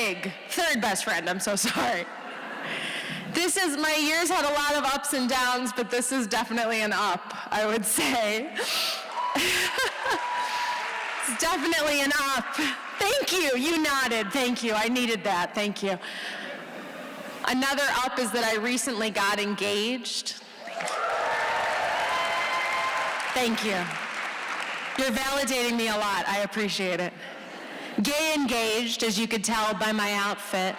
Tig, third best friend, I'm so sorry. My years had a lot of ups and downs, but this is definitely an up, I would say. It's definitely an up. Thank you, you nodded, thank you, I needed that, thank you. Another up is that I recently got engaged. Thank you. You're validating me a lot, I appreciate it. Gay engaged, as you could tell by my outfit.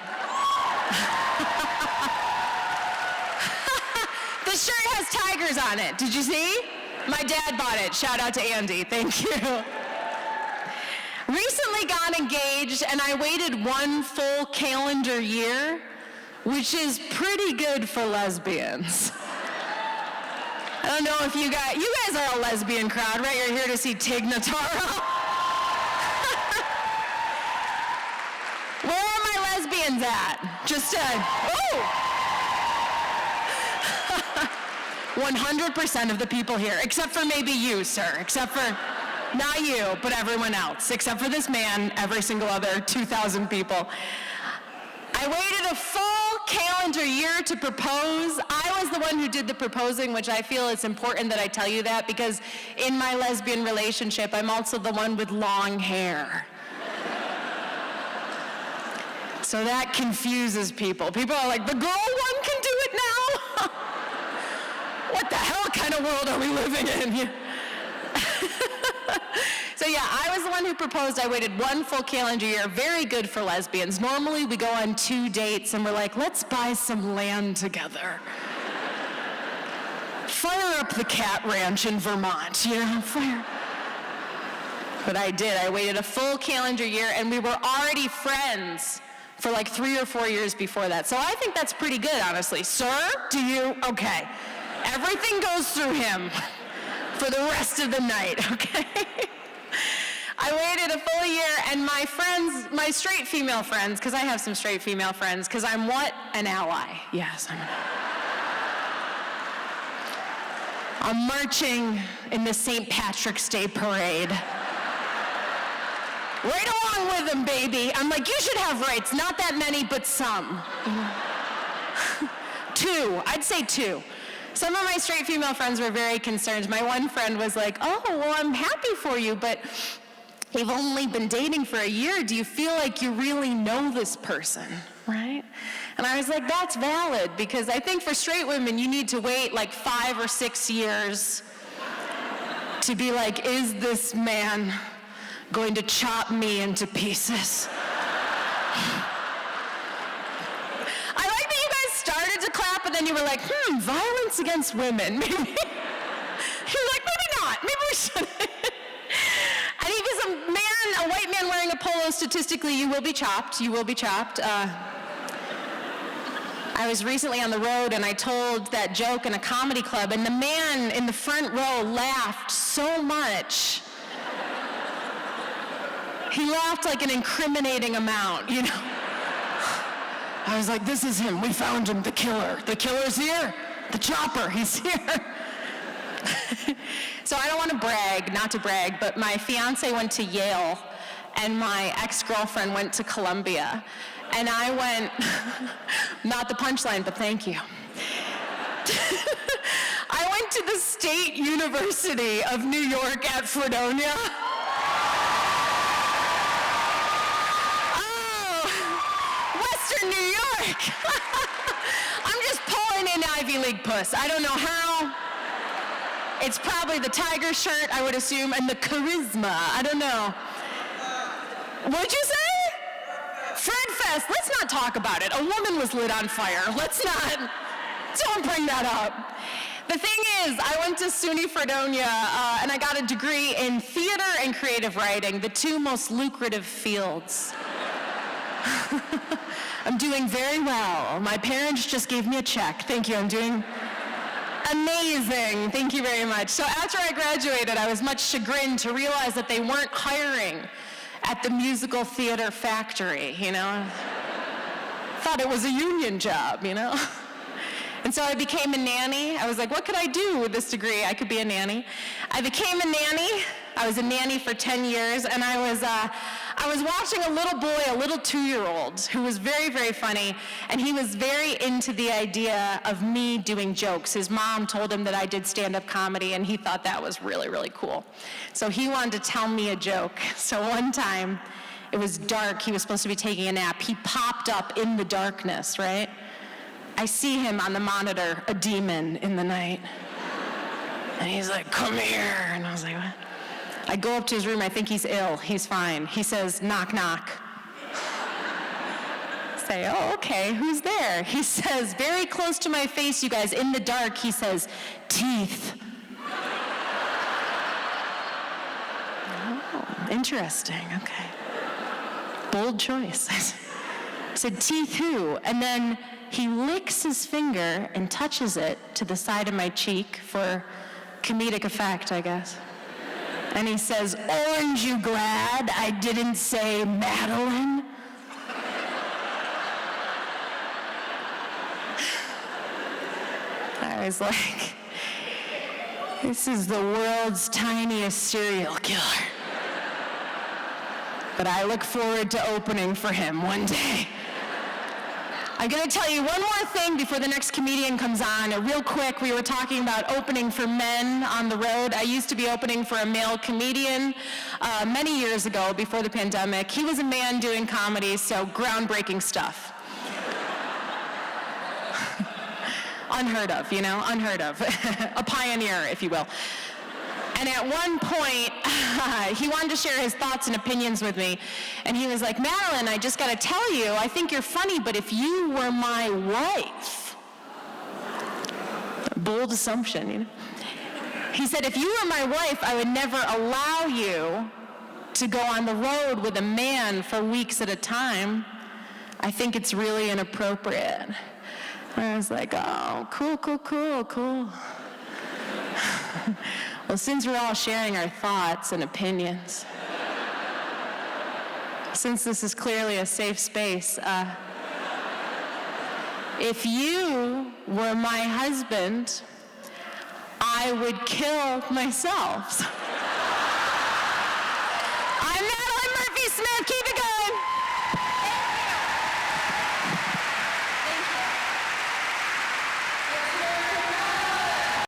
The shirt has tigers on it, did you see? My dad bought it, shout out to Andy, thank you. Recently got engaged, and I waited one full calendar year, which is pretty good for lesbians. I don't know if you guys are a lesbian crowd, right? You're here to see Tig Notaro. Where are my lesbians at? Just 100% of the people here, except for maybe you, sir, except for, not you, but everyone else, except for this man, every single other 2,000 people. I waited a full calendar year to propose. I was the one who did the proposing, which I feel it's important that I tell you that, because in my lesbian relationship, I'm also the one with long hair. So that confuses people. People are like, the girl one can do it now? What the hell kind of world are we living in? So yeah, I was the one who proposed. I waited one full calendar year. Very good for lesbians. Normally we go on 2 dates and we're like, let's buy some land together. Fire up the cat ranch in Vermont, you know, fire. But I did. I waited a full calendar year, and we were already friends for like 3 or 4 years before that. So I think that's pretty good, honestly. Sir, do you? Okay. Everything goes through him for the rest of the night, okay? I waited a full year, and my friends, my straight female friends, because I have some straight female friends, because I'm what? An ally. Yes, I'm an ally. I'm marching in the St. Patrick's Day parade. Right along with them, baby. I'm like, you should have rights. Not that many, but some. 2, I'd say 2. Some of my straight female friends were very concerned. My one friend was like, oh, well, I'm happy for you, but you've only been dating for a year. Do you feel like you really know this person, right? And I was like, that's valid, because I think for straight women, you need to wait like 5 or 6 years to be like, is this man going to chop me into pieces? And then you were like, violence against women. Maybe. You're like, maybe not. Maybe we shouldn't. I think as a white man wearing a polo, statistically, you will be chopped. You will be chopped. I was recently on the road, and I told that joke in a comedy club, and the man in the front row laughed so much. He laughed like an incriminating amount, you know? I was like, this is him. We found him, the killer. The killer's here. The chopper, he's here. So I don't want to brag, not to brag, but my fiance went to Yale, and my ex-girlfriend went to Columbia. And I went, not the punchline, but thank you. I went to the State University of New York at Fredonia. New York. I'm just pulling in Ivy League puss. I don't know how. It's probably the tiger shirt, I would assume, and the charisma. I don't know. What'd you say? Fred Fest. Let's not talk about it. A woman was lit on fire. Don't bring that up. The thing is, I went to SUNY Fredonia, and I got a degree in theater and creative writing, the 2 most lucrative fields. I'm doing very well. My parents just gave me a check. Thank you, I'm doing amazing. Thank you very much. So after I graduated, I was much chagrined to realize that they weren't hiring at the musical theater factory, you know? Thought it was a union job, you know? And so I became a nanny. I was like, what could I do with this degree? I could be a nanny. I became a nanny. I was a nanny for 10 years, and I I was watching a little boy, a little 2-year-old, who was very, very funny, and he was very into the idea of me doing jokes. His mom told him that I did stand-up comedy, and he thought that was really, really cool. So he wanted to tell me a joke. So one time, it was dark, he was supposed to be taking a nap. He popped up in the darkness, right? I see him on the monitor, a demon in the night. And he's like, come here. And I was like, what? I go up to his room, I think he's ill, he's fine. He says, knock, knock. Say, oh, okay, who's there? He says, very close to my face, you guys, in the dark, he says, teeth. Oh, interesting, okay. Bold choice. I said, teeth who? And then he licks his finger and touches it to the side of my cheek for comedic effect, I guess. And he says, aren't you glad I didn't say Madelein? I was like, this is the world's tiniest serial killer. But I look forward to opening for him one day. I'm going to tell you one more thing before the next comedian comes on. Real quick, we were talking about opening for men on the road. I used to be opening for a male comedian many years ago before the pandemic. He was a man doing comedy, so groundbreaking stuff. Unheard of, you know, unheard of. A pioneer, if you will. And at one point, he wanted to share his thoughts and opinions with me. And he was like, Madelein, I just got to tell you, I think you're funny, but if you were my wife, bold assumption, you know. He said, if you were my wife, I would never allow you to go on the road with a man for weeks at a time. I think it's really inappropriate. And I was like, oh, cool. Well, since we're all sharing our thoughts and opinions, since this is clearly a safe space, if you were my husband, I would kill myself.